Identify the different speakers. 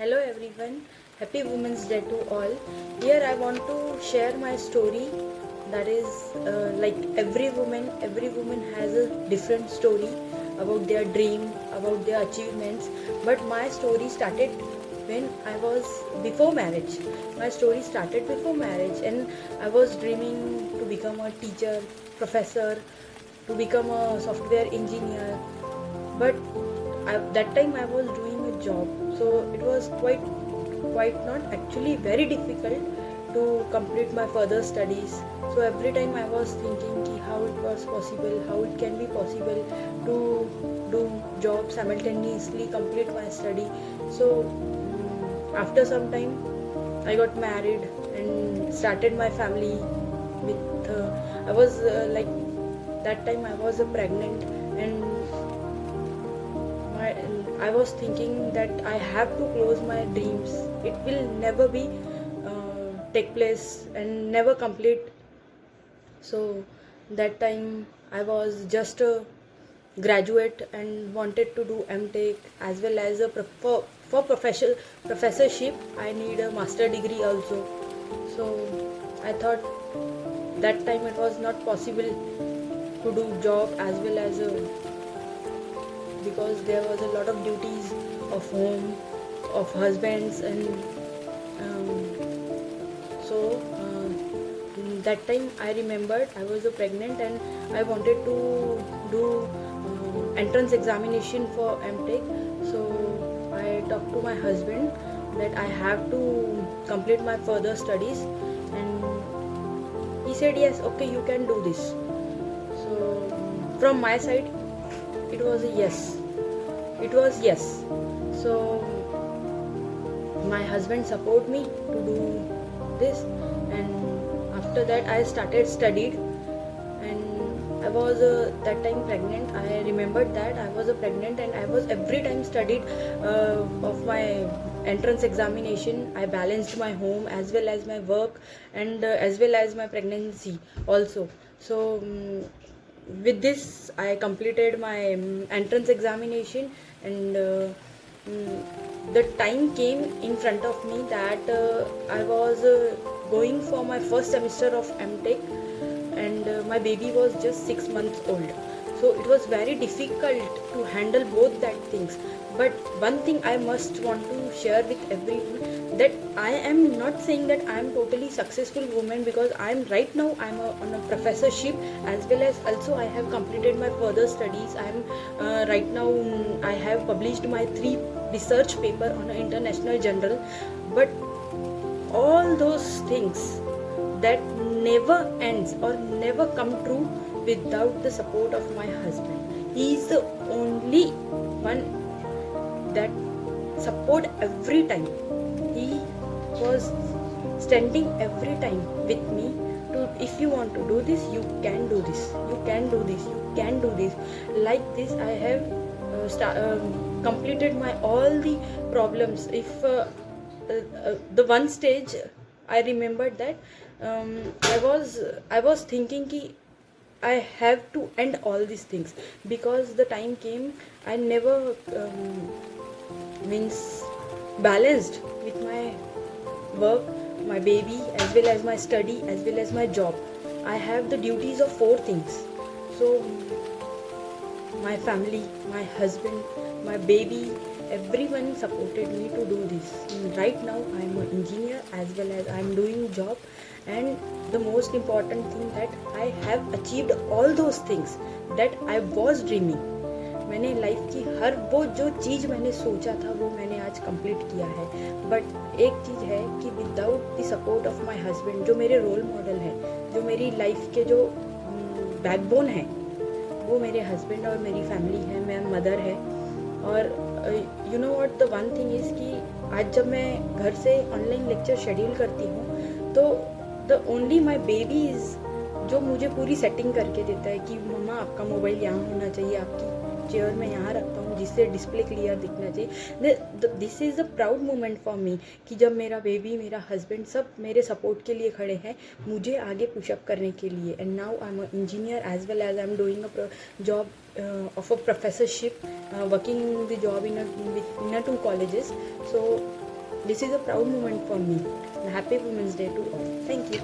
Speaker 1: Hello everyone, happy Women's Day to all. Here I want to share my story. That is like every woman has a different story about their dream, about their achievements. But my story started when I was before marriage. My story started before marriage, and I was dreaming to become a teacher, professor, to become a software engineer. But that time I was doing a job, so it was quite not actually very difficult to complete my further studies. So every time I was thinking ki how it was possible, how it can be possible to do job simultaneously, complete my study. So after some time I got married and started my family with I was like that time I was pregnant, and I was thinking that I have to close my dreams. It will never be take place and never complete. So that time I was just a graduate and wanted to do MTech as well as for professorship. I need a master degree also. So I thought that time it was not possible to do job as well as a, because there was a lot of duties of home, of husbands, and so that time I remembered I was pregnant and I wanted to do entrance examination for MTech. So I talked to my husband that I have to complete my further studies, and he said yes, okay, you can do this. So from my side it was a yes. It was yes. So my husband support me to do this, and after that I started studied, and I was that time pregnant. I remembered that I was pregnant, and I was every time studied of my entrance examination. I balanced my home as well as my work, and as well as my pregnancy also. So with this I completed my entrance examination, and the time came in front of me that I was going for my first semester of MTech, and my baby was just 6 months old. So it was very difficult to handle both that things. But one thing I must want to share with everyone, that I am not saying that I am totally successful woman, because I am right now on a professorship, as well as also I have completed my further studies. I am right now I have published my 3 research paper on an international journal. But all those things that never ends or never come true without the support of my husband. He is the only one that support every time. He was standing every time with me to, if you want to do this, you can do this, you can do this, you can do this. Like this I have completed my all the problems. If the one stage I remembered that I was thinking ki I have to end all these things, because the time came I never means balanced with my work, my baby, as well as my study, as well as my job. I have the duties of 4 things. So my family, my husband, my baby, everyone supported me to do this. And right now I am an engineer as well as I am doing job, and the most important thing that I have achieved all those things that I was dreaming. मैंने life की हर वो जो चीज़ मैंने सोचा था वो मैंने आज कंप्लीट किया है. बट एक चीज़ है कि without the support of my husband, जो मेरे रोल मॉडल हैं, जो मेरी लाइफ के जो बैकबोन है, वो मेरे हस्बैंड और मेरी फैमिली है, मैं मदर है. और you know what the one thing is कि आज जब मैं घर से ऑनलाइन लेक्चर शेड्यूल करती हूँ, तो the only my baby is जो मुझे पूरी सेटिंग करके देता है कि मम्मा आपका मोबाइल यहाँ होना चाहिए, आपकी चेयर में यहाँ रखता हूँ जिससे डिस्प्ले क्लियर दिखना चाहिए. This is a proud moment for me कि जब मेरा बेबी, मेरा हस्बैंड सब मेरे सपोर्ट के लिए खड़े हैं, मुझे आगे पुशअप करने के लिए. And now I am a engineer as well as I am doing a job of a professorship, working the job in a 2 colleges. So This is a proud moment for me. And happy Women's Day to all. Thank you.